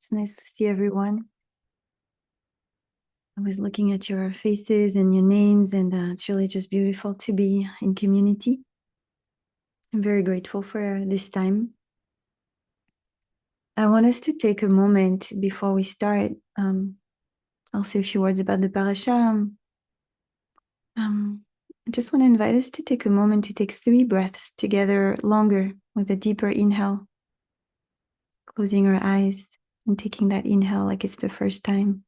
It's nice to see everyone. I was looking at your faces and your names, and it's really just beautiful to be in community. I'm very grateful for this time. I want us to take a moment before we start. I'll say a few words about the parasha. I just want to invite us to take a moment to take 3 breaths together longer with a deeper inhale, closing our eyes and taking that inhale like it's the first time.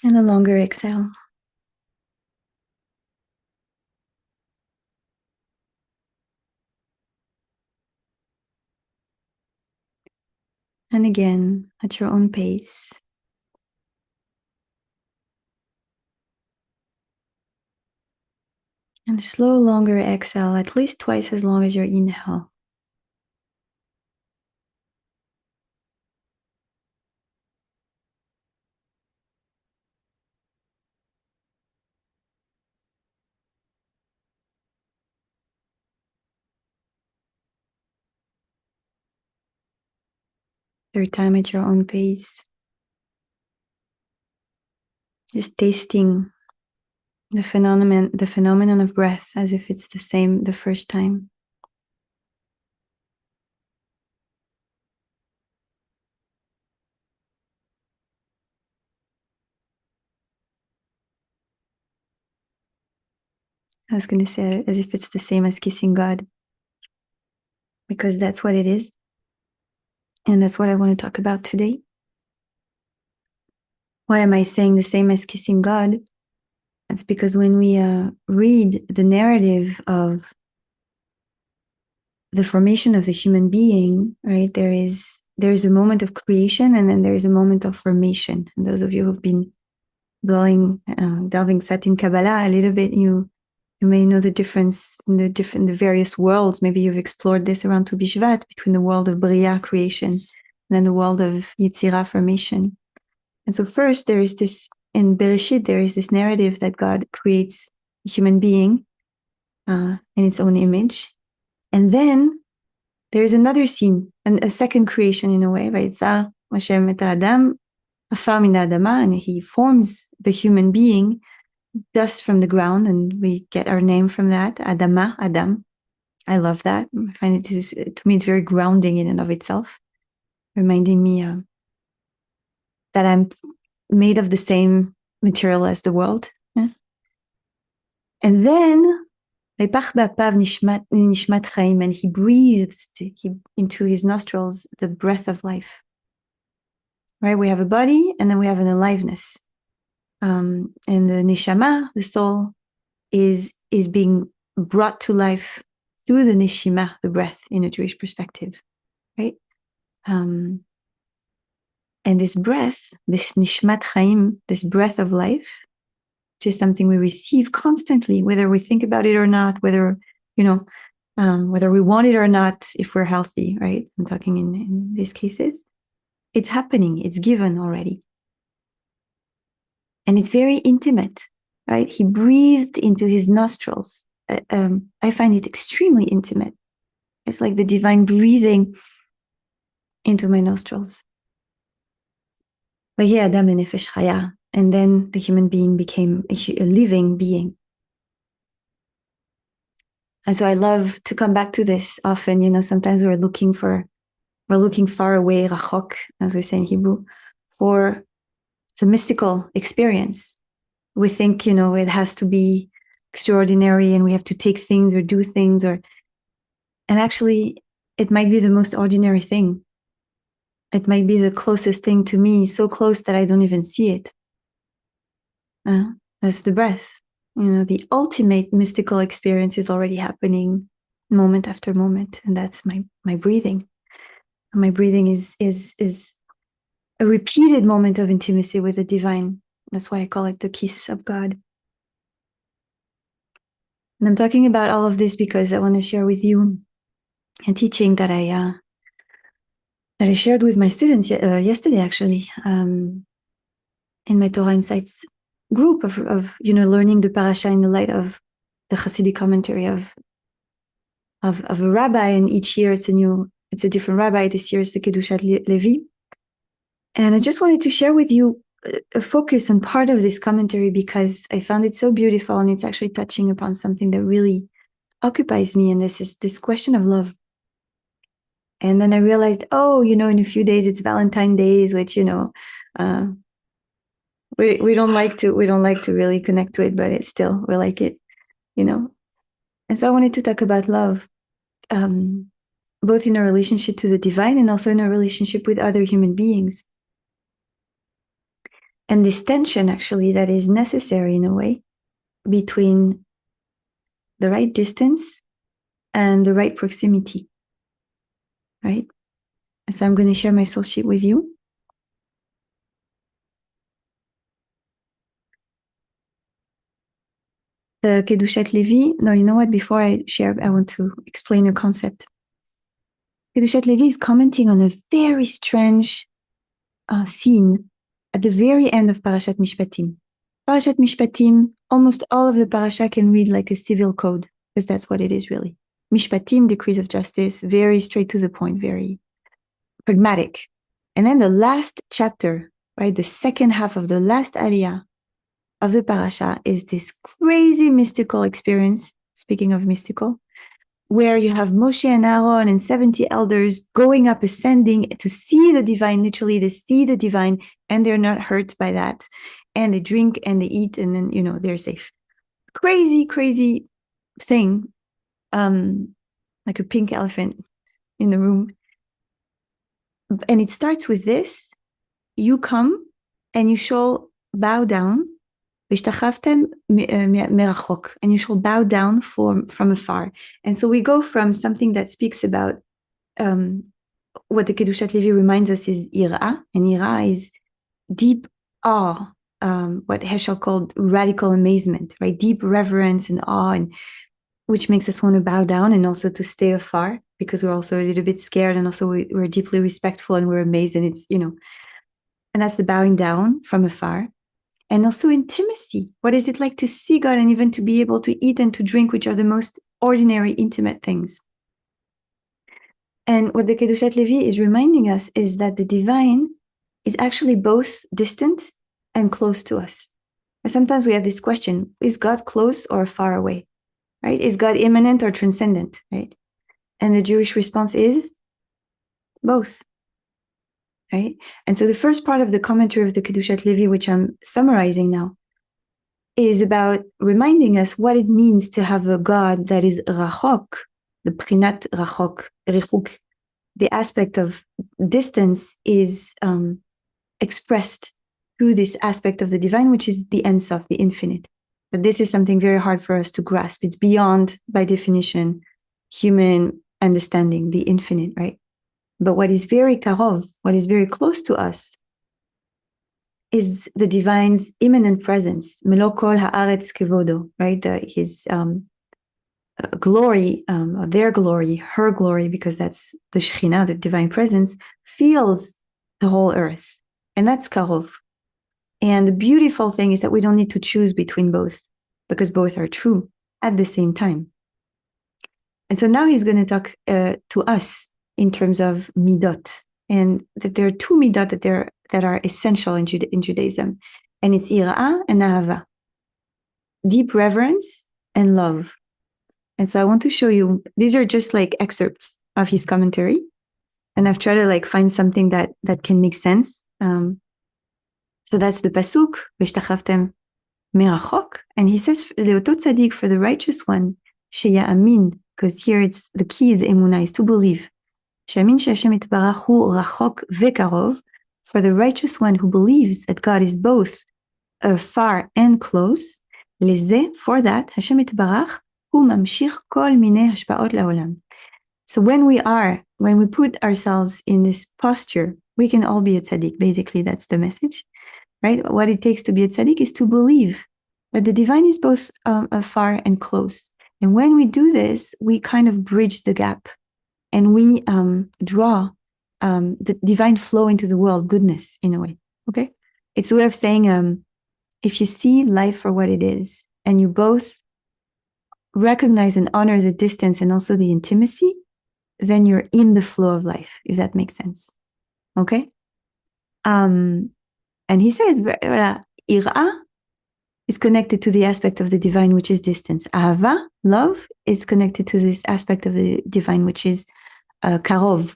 And a longer exhale. And again, at your own pace. And a slow, longer exhale, at least twice as long as your inhale. Third time at your own pace. Just tasting the phenomenon of breath as if it's the same the first time. I was going to say as if it's the same as kissing God, because that's what it is. And that's what I want to talk about today. Why am I saying the same as kissing God? It's because when we read the narrative of the formation of the human being, right, there is a moment of creation, and then there is a moment of formation. And those of you who've been delving set in Kabbalah a little bit, you may know the difference in the various worlds. Maybe you've explored this around Tu B'Shvat, between the world of Bria, creation, and then the world of Yetzirah, formation. And so first there is this, in Bereshit, there is this narrative that God creates a human being in its own image. And then there's another scene, and a second creation in a way, Vayitza Hashem et Adam, afar min ha'adama, and he forms the human being, dust from the ground, and we get our name from that, Adama, Adam. I love that. I find it is, to me, it's very grounding in and of itself, reminding me that I'm made of the same material as the world. Yeah? And then and he breathes into his nostrils the breath of life. Right? We have a body, and then we have an aliveness. And the Neshama, the soul, is being brought to life through the Neshima, the breath, in a Jewish perspective. Right? And this breath, this Nishmat Chaim, this breath of life, which is something we receive constantly, whether we think about it or not, whether we want it or not, if we're healthy, right? I'm talking in these cases. It's happening. It's given already. And it's very intimate, right? He breathed into his nostrils. I find it extremely intimate. It's like the divine breathing into my nostrils. Adam nefesh chaya. And then the human being became a living being. And so I love to come back to this often. Sometimes we're looking far away, rachok, as we say in Hebrew, for the mystical experience. We think, it has to be extraordinary, and we have to take things or do things, and actually it might be the most ordinary thing. It might be the closest thing to me, so close that I don't even see it. That's the breath. The ultimate mystical experience is already happening moment after moment, and that's my breathing. And my breathing is a repeated moment of intimacy with the divine. That's why I call it the kiss of God. And I'm talking about all of this because I want to share with you a teaching that I shared with my students yesterday, actually, in my Torah Insights group of learning the parasha in the light of the Hasidic commentary of of a rabbi, and each year it's a different rabbi. This year it's the Kedushat Levi. And I just wanted to share with you a focus on part of this commentary because I found it so beautiful, and it's actually touching upon something that really occupies me, and this is this question of love. And then I realized, in a few days it's Valentine's Day, which we don't like to really connect to it, but it's still, we like it, And so I wanted to talk about love, both in a relationship to the divine and also in a relationship with other human beings. And this tension, actually, that is necessary in a way between the right distance and the right proximity, right? So I'm going to share my soul sheet with you. The Kedushat Levi, no, you know what? Before I share, I want to explain a concept. Kedushat Levi is commenting on a very strange scene at the very end of Parashat Mishpatim. Parashat Mishpatim, almost all of the parasha can read like a civil code, because that's what it is really. Mishpatim, decrees of justice, very straight to the point, very pragmatic. And then the last chapter, right, the second half of the last aliyah of the parasha is this crazy mystical experience, speaking of mystical, where you have Moshe and Aaron and 70 elders going up, ascending to see the divine, literally they see the divine, and they're not hurt by that. And they drink and they eat, and then, they're safe. Crazy, crazy thing, like a pink elephant in the room. And it starts with this: you come and you shall bow down, and you shall bow down from afar. And so we go from something that speaks about what the Kedushat Levi reminds us is Ira, and Ira is deep awe, what Heschel called radical amazement, right? Deep reverence and awe, and which makes us want to bow down and also to stay afar, because we're also a little bit scared, and also we're deeply respectful and we're amazed, and it's, and that's the bowing down from afar. And also intimacy. What is it like to see God and even to be able to eat and to drink, which are the most ordinary, intimate things? And what the Kedushat Levi is reminding us is that the divine is actually both distant and close to us. And sometimes we have this question: is God close or far away? Right? Is God immanent or transcendent? Right? And the Jewish response is both. Right? And so the first part of the commentary of the Kedushat Levi, which I'm summarizing now, is about reminding us what it means to have a God that is rachok, the prinat rachok, richuk. The aspect of distance is expressed through this aspect of the divine, which is the Ein Sof, the infinite. But this is something very hard for us to grasp. It's beyond, by definition, human understanding, the infinite, right? But what is very karov, what is very close to us, is the divine's immanent presence, melo kol haaretz kevodo, right? His glory, their glory, her glory, because that's the Shekhinah, the divine presence, fills the whole earth. And that's karov. And the beautiful thing is that we don't need to choose between both, because both are true at the same time. And so now he's going to talk to us in terms of midot, and that there are two midot that are essential in Judaism, and it's ira and ahava, deep reverence and love. And so I want to show you, these are just like excerpts of his commentary, and I've tried to find something that can make sense. So that's the pasuk, v'shtachavtem merachok, and he says leoto tzadik, for the righteous one, sheya'amin, because here it's the key is emunah, is to believe. She'amin she'Hashem itbarach hu rachok vekarov, for the righteous one who believes that God is both far and close. Leze, for that, Hashem itbarach hu mamshich kol minei hashpaot laolam. So when we put ourselves in this posture, we can all be a tzaddik. Basically, that's the message, right? What it takes to be a tzaddik is to believe that the divine is both far and close. And when we do this, we kind of bridge the gap, and we draw the divine flow into the world, goodness in a way, okay? It's a way of saying, if you see life for what it is, and you both recognize and honor the distance and also the intimacy, then you're in the flow of life, if that makes sense. Okay? And he says, Ira is connected to the aspect of the divine, which is distance. Ahava, love, is connected to this aspect of the divine, which is karov,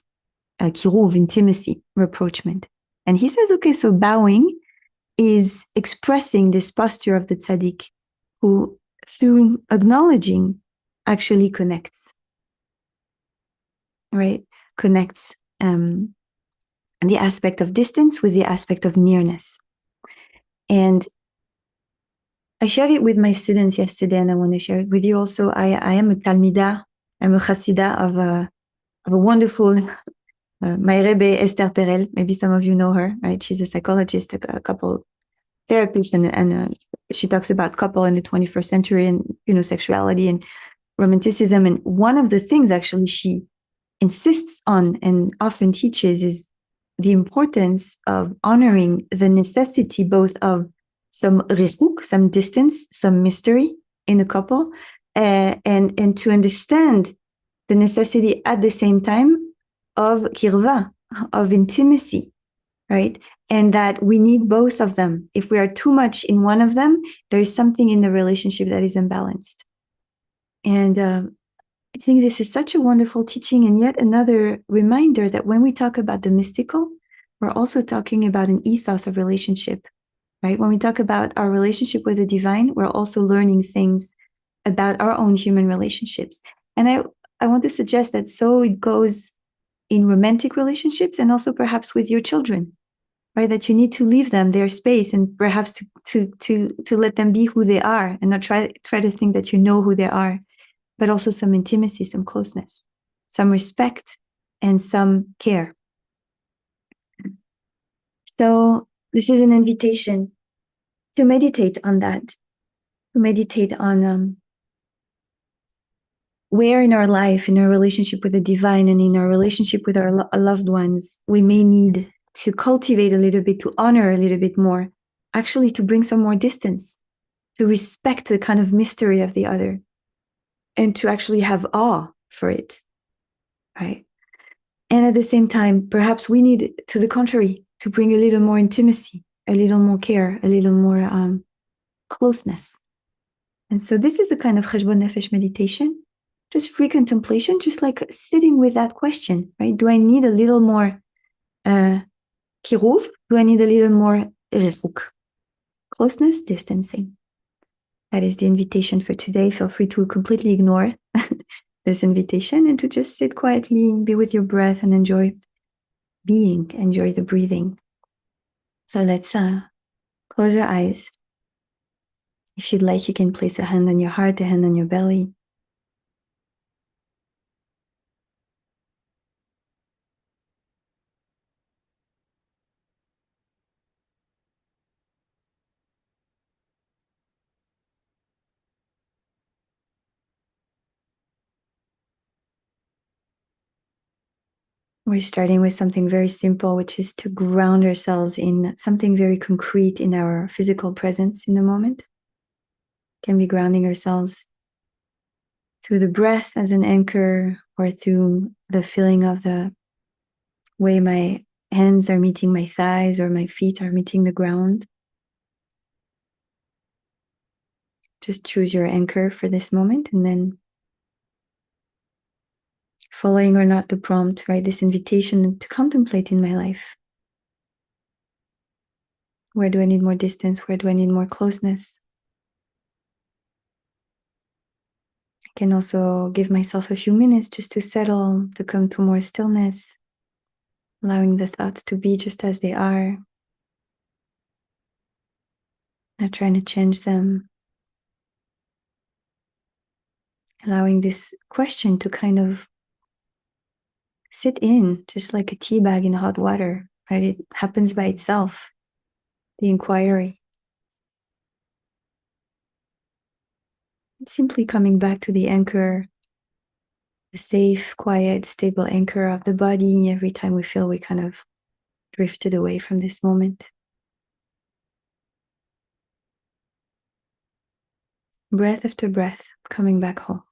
kiruv, intimacy, rapprochement. And he says, okay, so bowing is expressing this posture of the tzaddik who, through acknowledging, actually connects, right? Connects the aspect of distance with the aspect of nearness. And I shared it with my students yesterday, and I want to share it with you also. I am a Talmida, I'm a Chassida of a wonderful, my Rebbe Esther Perel. Maybe some of you know her, right? She's a psychologist, a couple therapist, and she talks about couple in the 21st century and, sexuality and romanticism. And one of the things actually she insists on and often teaches is the importance of honoring the necessity both of some rifuk, some distance, some mystery in a couple, and to understand the necessity at the same time of kirva, of intimacy, right? And that we need both of them. If we are too much in one of them, there is something in the relationship that is imbalanced. And I think this is such a wonderful teaching, and yet another reminder that when we talk about the mystical, we're also talking about an ethos of relationship, right? When we talk about our relationship with the divine, we're also learning things about our own human relationships. And I want to suggest that so it goes in romantic relationships and also perhaps with your children, right? That you need to leave them their space and perhaps to let them be who they are and not try to think that you know who they are, but also some intimacy, some closeness, some respect, and some care. So this is an invitation to meditate on that, to meditate on where in our life, in our relationship with the divine and in our relationship with our loved ones, we may need to cultivate a little bit, to honor a little bit more, actually to bring some more distance, to respect the kind of mystery of the other, and to actually have awe for it, right? And at the same time, perhaps we need, to the contrary, to bring a little more intimacy, a little more care, a little more closeness. And so this is a kind of cheshbon nefesh meditation, just free contemplation, just like sitting with that question, right? Do I need a little more kiruv? Do I need a little more rifuk? Closeness, distancing. That is the invitation for today. Feel free to completely ignore this invitation and to just sit quietly and be with your breath and enjoy being, enjoy the breathing. So let's close your eyes. If you'd like, you can place a hand on your heart, a hand on your belly. We're starting with something very simple, which is to ground ourselves in something very concrete in our physical presence in the moment. Can be grounding ourselves through the breath as an anchor or through the feeling of the way my hands are meeting my thighs or my feet are meeting the ground. Just choose your anchor for this moment and then following or not the prompt, right? This invitation to contemplate in my life. Where do I need more distance? Where do I need more closeness? I can also give myself a few minutes just to settle, to come to more stillness, allowing the thoughts to be just as they are, not trying to change them, allowing this question to kind of sit in, just like a tea bag in hot water, right? It happens by itself, the inquiry. Simply coming back to the anchor, the safe, quiet, stable anchor of the body every time we feel we kind of drifted away from this moment. breath after breath, coming back home.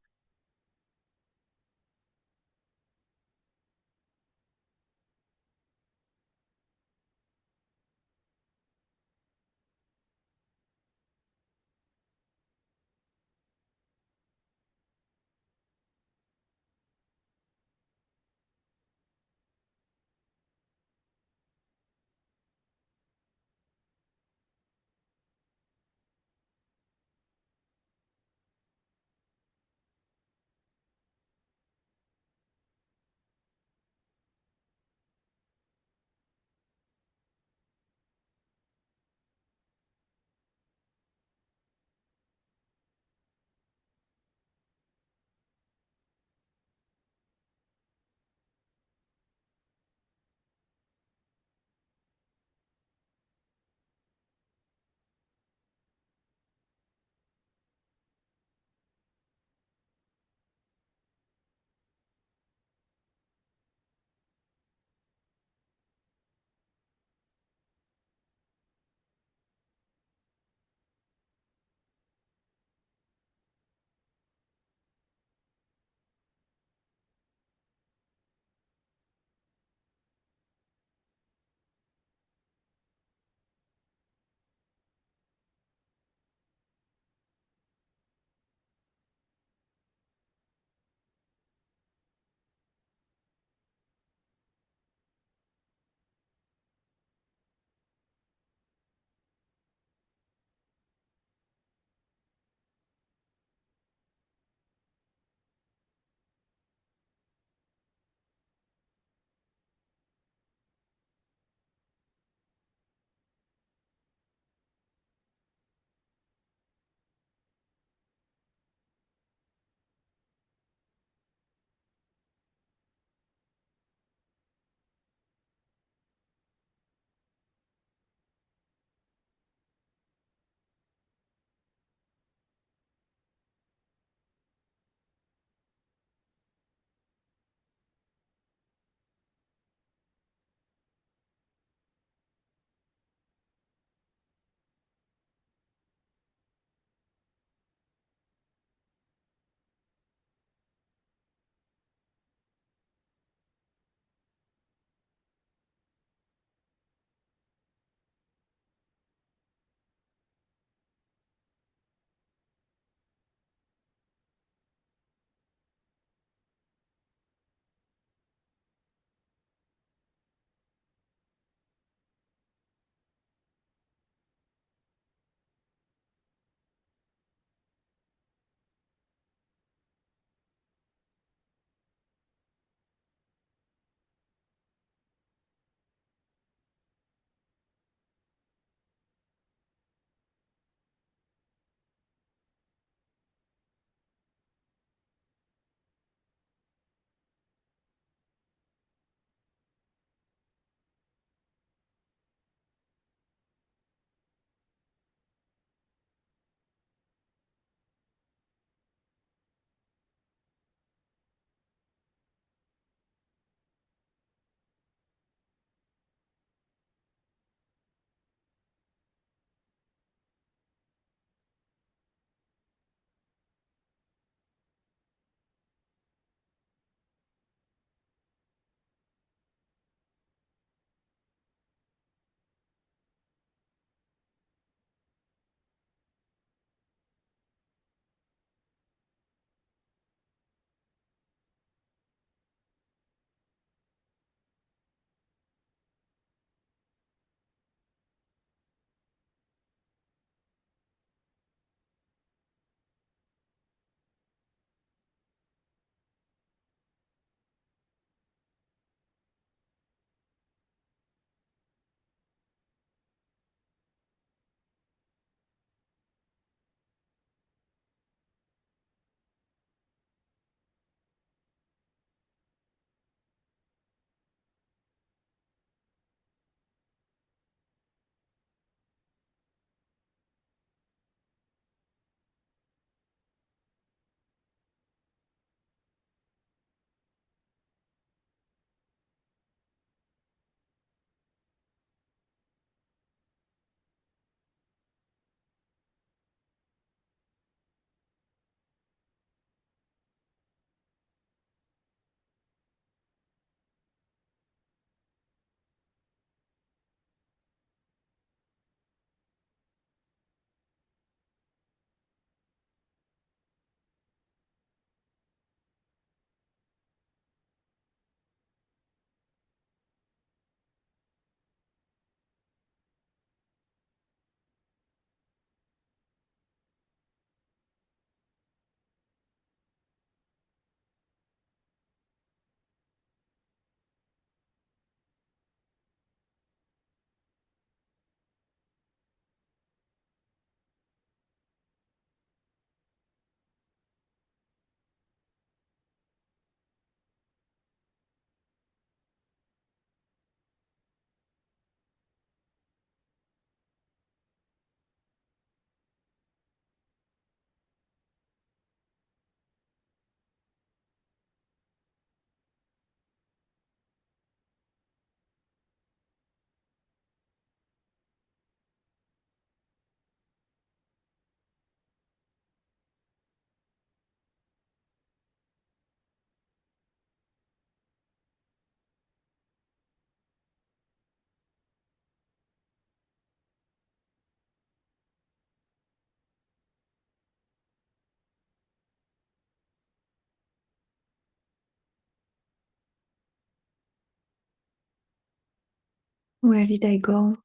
Where did I go?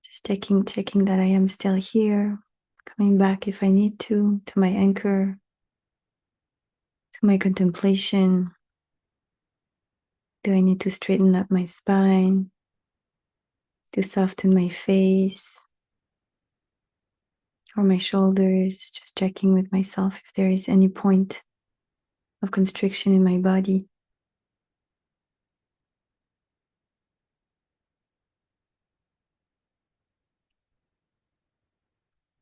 Just checking that I am still here, coming back if I need to my anchor, to my contemplation. Do I need to straighten up my spine, to soften my face or my shoulders? Just checking with myself if there is any point of constriction in my body.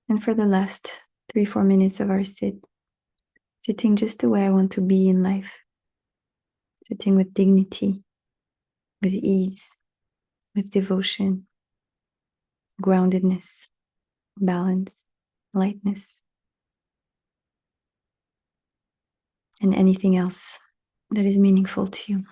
And for the last 3-4 minutes of our sitting just the way I want to be in life, sitting with dignity, with ease, with devotion, groundedness, balance, lightness, and anything else that is meaningful to you.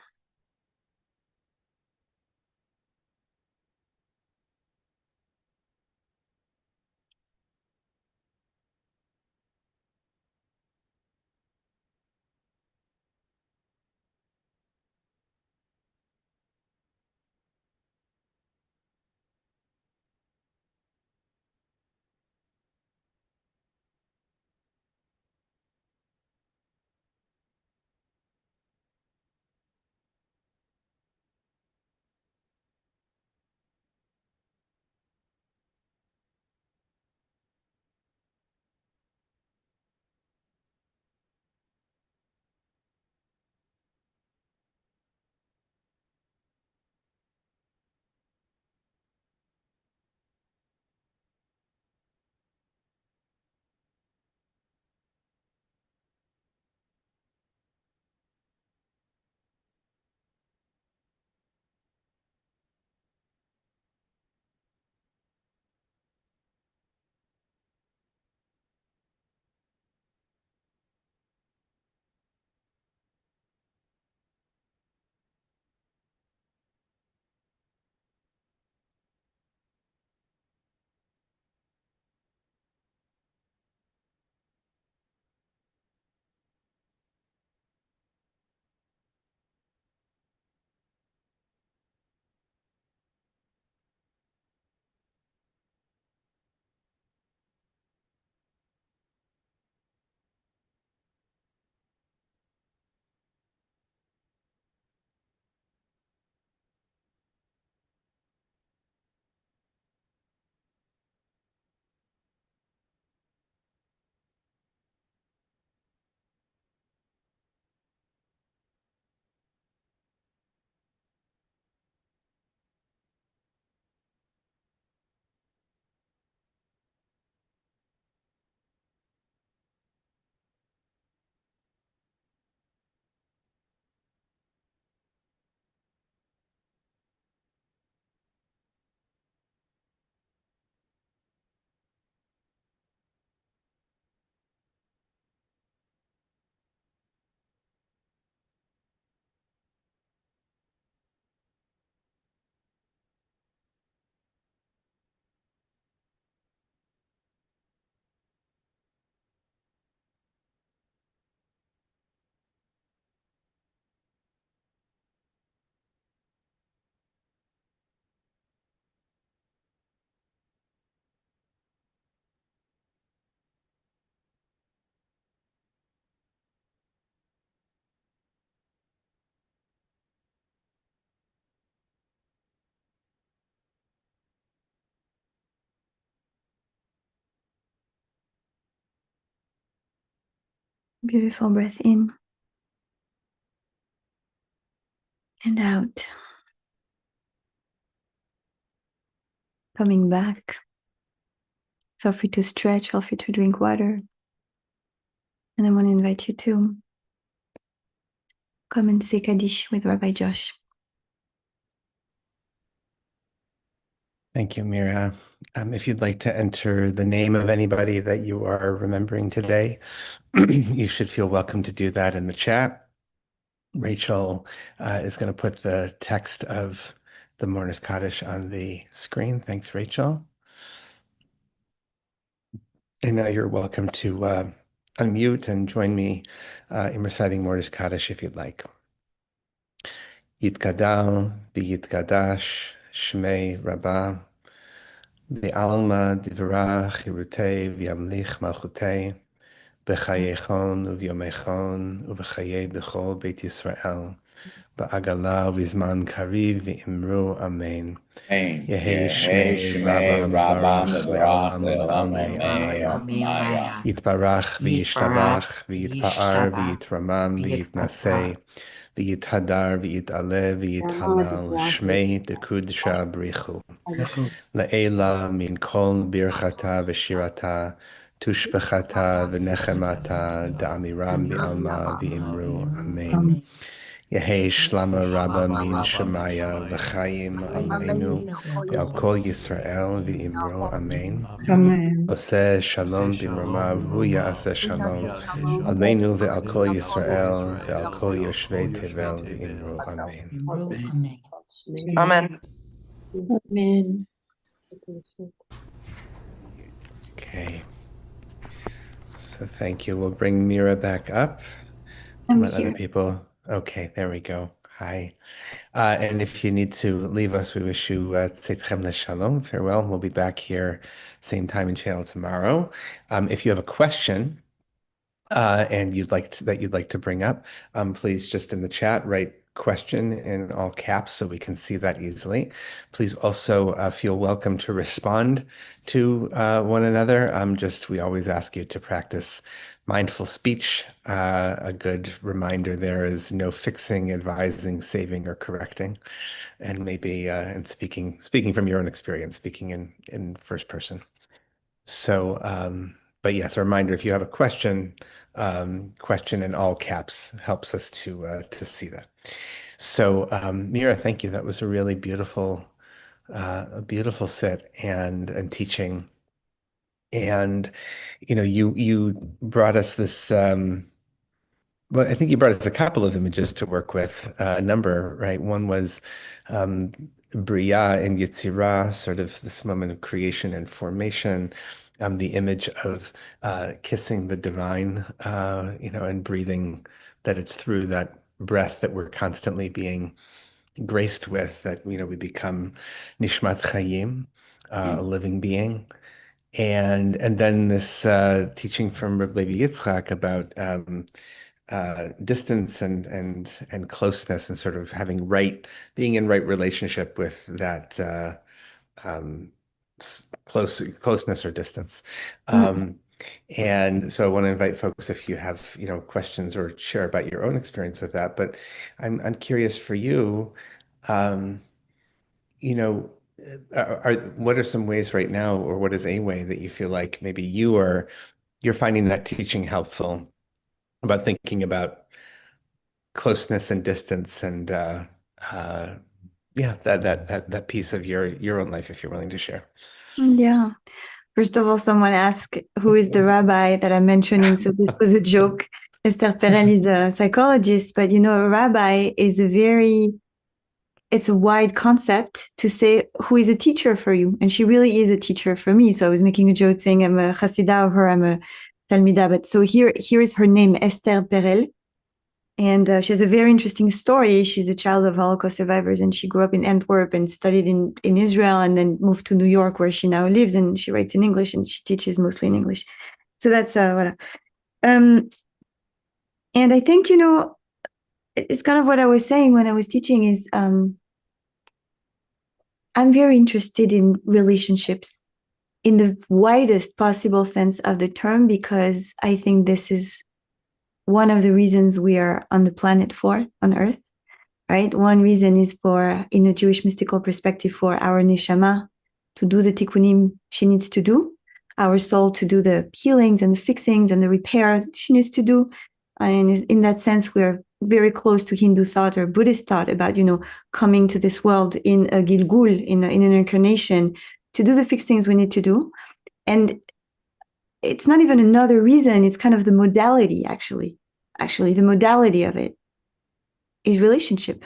Beautiful breath in and out. Coming back. Feel free to stretch, feel free to drink water. And I want to invite you to come and say Kaddish with Rabbi Josh. Thank you, Mira. If you'd like to enter the name of anybody that you are remembering today, you should feel welcome to do that in the chat. Rachel is going to put the text of the Mornis Kaddish on the screen. Thanks, Rachel. And now you're welcome to unmute and join me in reciting Mornis Kaddish if you'd like. Yitgadal v'yitgadash Shmei Rabbah V'alma Divra Chirutei V'yamlich Malchutei B'chayechon Uvyomechon Uv'chaye B'chol Beit Yisrael Ba'agala V'zman Kariv V'imru Amen. Yehi Shmei Rabba Mevarach Le'olam Le'olmei Amaya. Yitbarach v'yishtabach v'yitpa'ar v'yitramam v'yitnaseh v'yithadar v'yit'aleh v'yithalal Shmei Dekudsha Brichu Le'ela min kol birchata v'shirata tushbechata v'nechemata da'amiram v'alma v'imru Amen. Yehi Shlama Rabba min Shemaya v'chayim aleinu v'al kol Yisrael v'imru Amen. Amen. Oseh Shalom b'mromav hu ya'aseh Shalom aleinu ve'al kol Yisrael ve'al kol yoshvei tevel v'imru Amen. Amen. Amen. Okay. So thank you. We'll bring Mira back up. I'm Let other here. people. Okay, there we go. Hi. And if you need to leave us, we wish you Tzeitchem Shalom. Farewell. We'll be back here same time and channel tomorrow. If you have a question, and you'd like to bring up, please just in the chat write question in all caps so we can see that easily. Please also feel welcome to respond to one another. We always ask you to practice mindful speech. A good reminder there is no fixing, advising, saving, or correcting, and maybe and speaking from your own experience, speaking in first person. So, but yes, a reminder, if you have a question, question in all caps helps us to see that. So, Mira, thank you. That was a really a beautiful sit and teaching. And, you brought us this, well, I think you brought us a couple of images to work with, a number, right? One was Bria and Yetzirah, sort of this moment of creation and formation, the image of kissing the divine, and breathing, that it's through that breath that we're constantly being graced with, that, we become Nishmat Chayim, a living being. And then this teaching from Reb Levi Yitzchak about distance and closeness, and sort of being in right relationship with that closeness or distance. And so I want to invite folks, if you have questions or share about your own experience with that. But I'm curious for you, you know, what are some ways right now, or what is a way that you feel like maybe you're finding that teaching helpful about thinking about closeness and distance, and yeah, that piece of your own life, if you're willing to share. Yeah. First of all, someone asked who is the rabbi that I'm mentioning. So this was a joke. Esther Perel is a psychologist, but a rabbi is it's a wide concept to say who is a teacher for you. And she really is a teacher for me. So I was making a joke saying I'm a chassidah of her, I'm a talmida. But so here is her name, Esther Perel. And she has a very interesting story. She's a child of Holocaust survivors, and she grew up in Antwerp and studied in Israel, and then moved to New York, where she now lives, and she writes in English, and she teaches mostly in English. So that's voilà. And I think, it's kind of what I was saying when I was teaching is I'm very interested in relationships in the widest possible sense of the term, because I think this is one of the reasons we are on the planet on Earth, right? One reason is in a Jewish mystical perspective, for our Neshama to do the tikkunim she needs to do, our soul to do the healings and the fixings and the repair she needs to do. And in that sense, we're very close to Hindu thought or Buddhist thought about, coming to this world in a Gilgul, in an incarnation, to do the fixings we need to do. And it's not even another reason, it's kind of the modality, actually. The modality of it is relationship,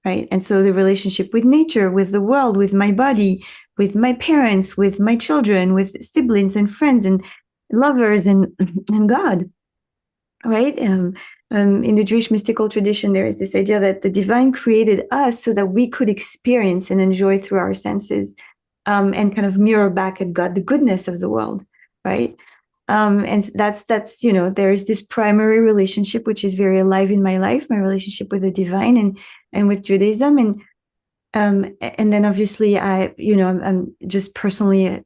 right? And so the relationship with nature, with the world, with my body, with my parents, with my children, with siblings and friends and lovers and God, right? in the Jewish mystical tradition, there is this idea that the divine created us so that we could experience and enjoy through our senses, and kind of mirror back at God the goodness of the world, right? And that's there is this primary relationship which is very alive in my life, my relationship with the divine and with Judaism, and then obviously I'm just personally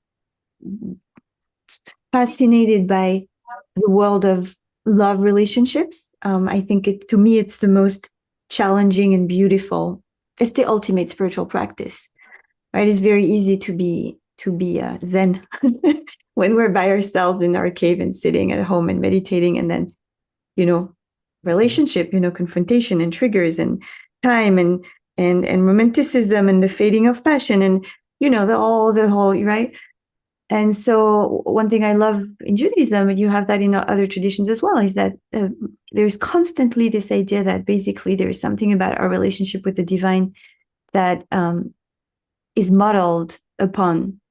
fascinated by the world of love relationships. I think to me it's the most challenging and beautiful. It's the ultimate spiritual practice, right? It's very easy to be Zen when we're by ourselves in our cave and sitting at home and meditating, and then relationship, confrontation and triggers and time and romanticism and the fading of passion and the whole right. And so one thing I love in Judaism, and you have that in other traditions as well, is that there's constantly this idea that basically there's something about our relationship with the divine that is modeled upon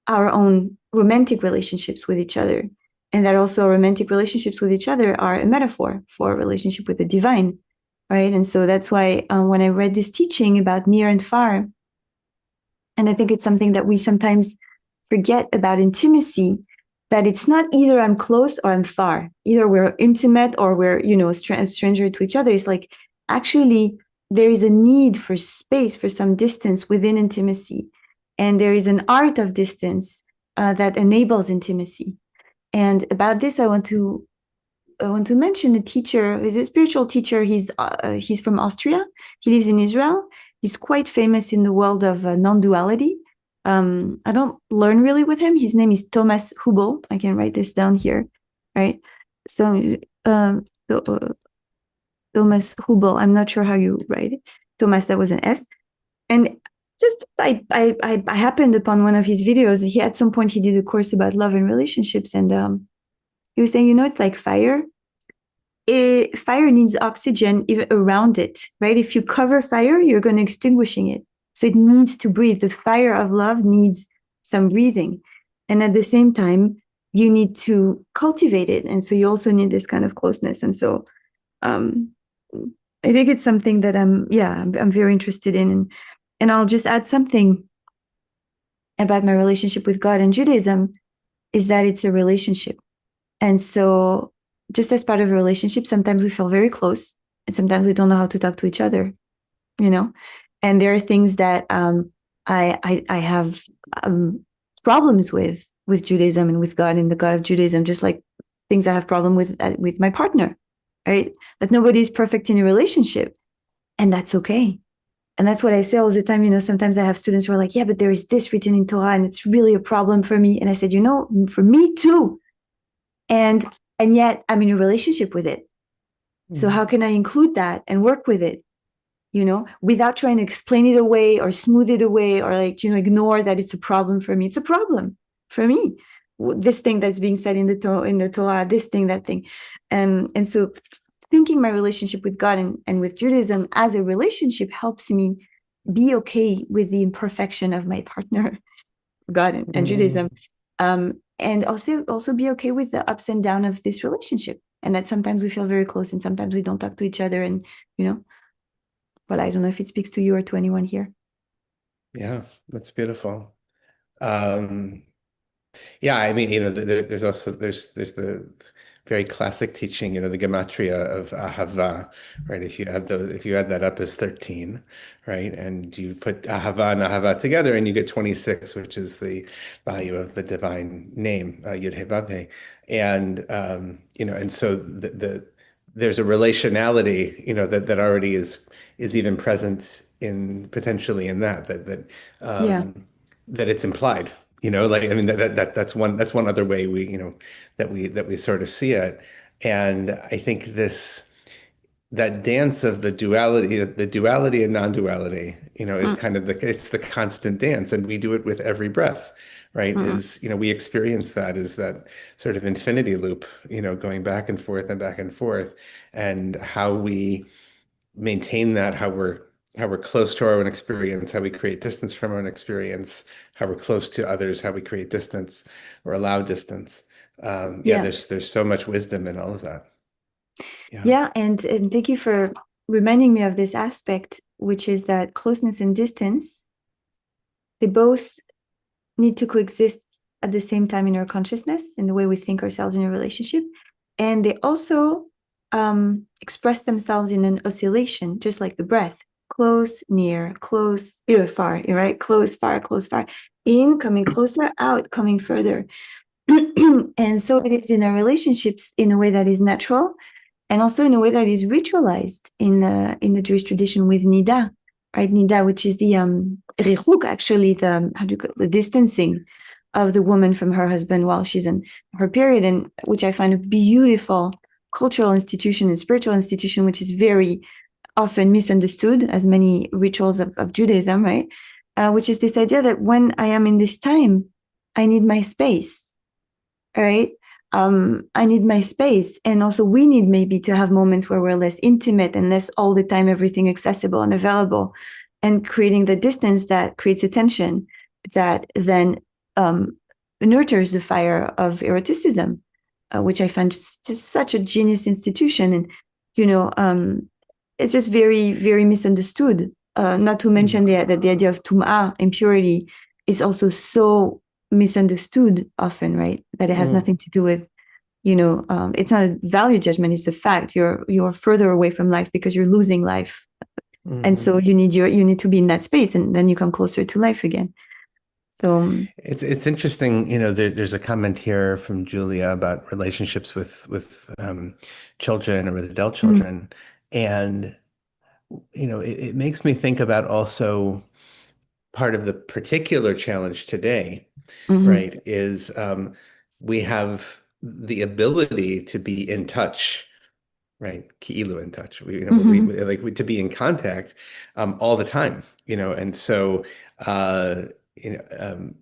our own romantic relationships with each other. And that also romantic relationships with each other are a metaphor for a relationship with the divine, right? And so that's why when I read this teaching about near and far, and I think it's something that we sometimes forget about intimacy, that it's not either I'm close or I'm far. Either we're intimate or we're, a stranger to each other. It's like, actually, there is a need for space, for some distance within intimacy. And there is an art of distance that enables intimacy. And about this, I want to mention a teacher. He's a spiritual teacher. He's from Austria. He lives in Israel. He's quite famous in the world of non-duality. I don't learn really with him. His name is Thomas Hubel. I can write this down here, right? So Thomas Hubel. I'm not sure how you write it. Thomas, that was an S. And just I happened upon one of his videos. At some point he did a course about love and relationships, and he was saying, it's like fire. Fire needs oxygen around it, right? If you cover fire, you're going to extinguishing it. So it needs to breathe. The fire of love needs some breathing. And at the same time, you need to cultivate it. And so you also need this kind of closeness. And so I think it's something that I'm very interested in. And I'll just add something about my relationship with God and Judaism, is that it's a relationship. And so just as part of a relationship, sometimes we feel very close and sometimes we don't know how to talk to each other, And there are things that I have problems with Judaism and with God and the God of Judaism, just like things I have problem with my partner, right? That nobody is perfect in a relationship, and that's okay. And that's what I say all the time. Sometimes I have students who are like, yeah, but there is this written in Torah and it's really a problem for me. And I said, for me too. And yet I'm in a relationship with it. So how can I include that and work with it, without trying to explain it away or smooth it away or ignore that it's a problem for me. It's a problem for me. This thing that's being said in the Torah, this thing, that thing. And so thinking my relationship with God and with Judaism as a relationship helps me be okay with the imperfection of my partner, God and Judaism. And also be okay with the ups and downs of this relationship. And that sometimes we feel very close and sometimes we don't talk to each other. And, well, I don't know if it speaks to you or to anyone here. Yeah, that's beautiful. Yeah, I mean, there's also there's the very classic teaching, the gematria of ahava, right? If you add that up as 13, right? And you put ahava and ahava together and you get 26, which is the value of the divine name, Yud He Vav He. And and so there's a relationality, that already is even present in potentially in that it's implied, I mean that's one other way that we sort of see it. And I think that dance of the duality and non-duality, is kind of it's the constant dance, and we do it with every breath, right? Is we experience that as that sort of infinity loop, going back and forth and back and forth, and how we maintain that, how we're close to our own experience, how we create distance from our own experience, how we're close to others, how we create distance or allow distance. There's so much wisdom in all of that. Yeah. Yeah, and thank you for reminding me of this aspect, which is that closeness and distance, they both need to coexist at the same time in our consciousness, in the way we think ourselves in a relationship. And they also express themselves in an oscillation, just like the breath. Close, near, close, far, right? Close, far, in, coming closer, out, coming further. And so it is in our relationships in a way that is natural, and also in a way that is ritualized in the Jewish tradition with nida, right? Nida, which is the rechuk, actually, the how do you call it, the distancing of the woman from her husband while she's in her period, and which I find a beautiful cultural institution and spiritual institution, which is very often misunderstood, as many rituals of Judaism, right? Which is this idea that when I am in this time, I need my space, right? I need my space. And also we need maybe to have moments where we're less intimate and less all the time, everything accessible and available, and creating the distance that creates a tension that then nurtures the fire of eroticism, which I find just such a genius institution. And, it's just very, very misunderstood. Not to mention that the idea of tum'ah, impurity, is also so misunderstood often, right? That it has nothing to do with, it's not a value judgment, it's a fact. You're further away from life because you're losing life. And so you need to be in that space, and then you come closer to life again. So It's interesting, there's a comment here from Julia about relationships with children or with adult children. And, it makes me think about also part of the particular challenge today, right, is we have the ability to be in touch, right? Ki'ilu in touch. To be in contact all the time, and so you know,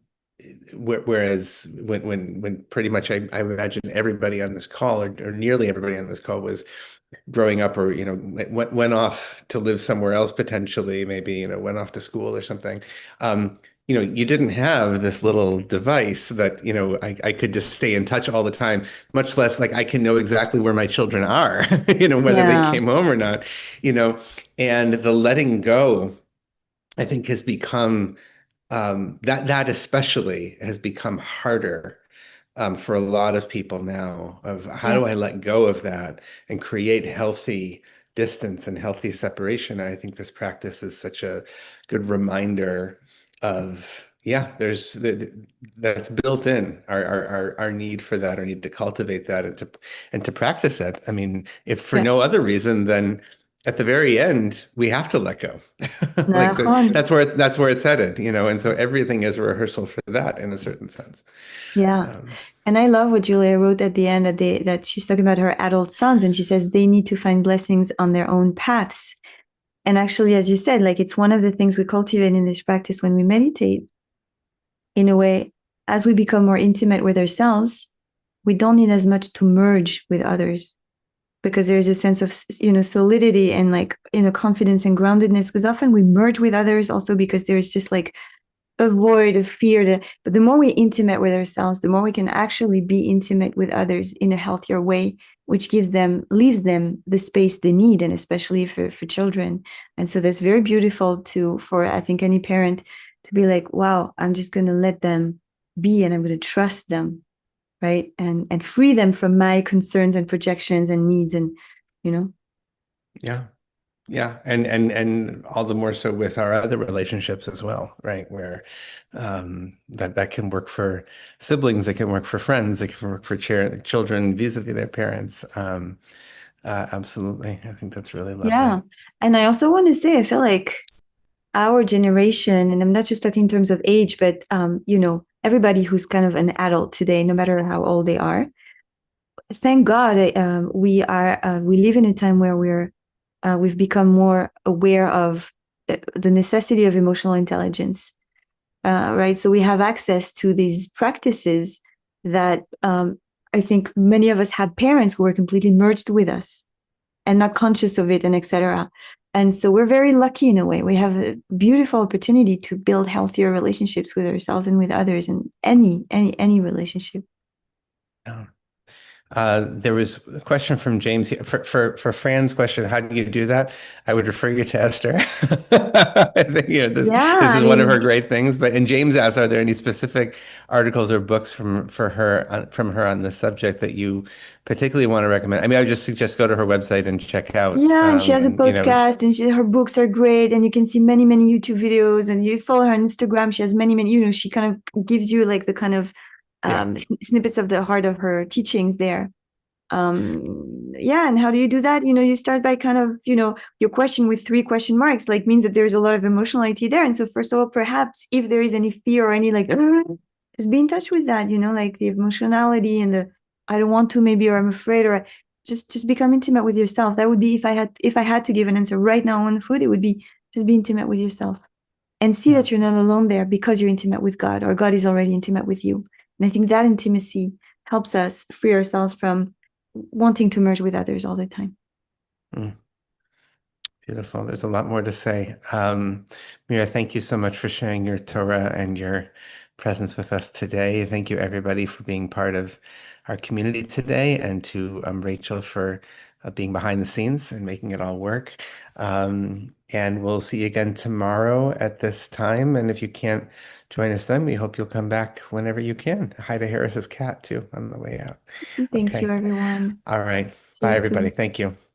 whereas when pretty much I imagine everybody on this call or nearly everybody on this call was growing up, or went off to live somewhere else, potentially, maybe went off to school or something. You didn't have this little device that I could just stay in touch all the time, much less like I can know exactly where my children are, whether they yeah, came home or not, and the letting go, I think, has become that especially has become harder for a lot of people now, of how yeah, do I let go of that and create healthy distance and healthy separation. And I think this practice is such a good reminder of, yeah, that's built in our need for that, our need to cultivate that and to practice it. I mean, if for yeah. no other reason than at the very end, we have to let go. Like נכון. that's where it's headed, and so everything is a rehearsal for that in a certain sense. Yeah. Um, And I love what Julia wrote at the end, that she's talking about her adult sons, and she says they need to find blessings on their own paths. And actually, as you said, like, it's one of the things we cultivate in this practice when we meditate. In a way, as we become more intimate with ourselves, we don't need as much to merge with others, because there's a sense of solidity and, like, confidence and groundedness, because often we merge with others also because there's just like a void of fear. But the more we're intimate with ourselves, the more we can actually be intimate with others in a healthier way, which leaves them the space they need, and especially for children. And so that's very beautiful for I think any parent to be like, wow, I'm just going to let them be, and I'm going to trust them, right? And free them from my concerns and projections and needs, and you know yeah. Yeah, and all the more so with our other relationships as well, right? Where that can work for siblings, it can work for friends, it can work for children vis-a-vis their parents. Absolutely, I think that's really yeah. lovely. And I also want to say, I feel like our generation, and I'm not just talking in terms of age, but everybody who's kind of an adult today, no matter how old they are, thank God, we live in a time where we've become more aware of the necessity of emotional intelligence, right? So we have access to these practices that I think many of us had parents who were completely merged with us and not conscious of it, and etc. And so we're very lucky in a way. We have a beautiful opportunity to build healthier relationships with ourselves and with others, in any relationship. Yeah. There was a question from James here. For Fran's question, how do you do that? I would refer you to Esther. I think, Yeah, this I is one of her mean, great things. And James asked, are there any specific articles or books from her on this subject that you particularly want to recommend? I mean, I would just suggest go to her website and check out. yeah, and she has a And podcast, and her books are great, and you can see many, many YouTube videos, and you follow her on Instagram. She has many, many, she kind of gives you like the kind of yeah, snippets of the heart of her teachings there. Yeah, and how do you do that? You start by kind of, your question with three question marks, like means that there's a lot of emotionality there. And so first of all, perhaps if there is any fear or any like, just be in touch with that, like the emotionality and the I don't want to maybe, or I'm afraid, or just become intimate with yourself. That would be if I had to give an answer right now on food, it would be just be intimate with yourself and see yeah. that you're not alone there because you're intimate with God, or God is already intimate with you. And I think that intimacy helps us free ourselves from wanting to merge with others all the time. Mm. Beautiful. There's a lot more to say. Mira, thank you so much for sharing your Torah and your presence with us today. Thank you, everybody, for being part of our community today, and to Rachel for being behind the scenes and making it all work. And we'll see you again tomorrow at this time. And if you can't join us then, we hope you'll come back whenever you can. Hi to Harris's cat, too, on the way out. Thank you, Okay. everyone. All right. See you Bye, everybody. soon. Thank you.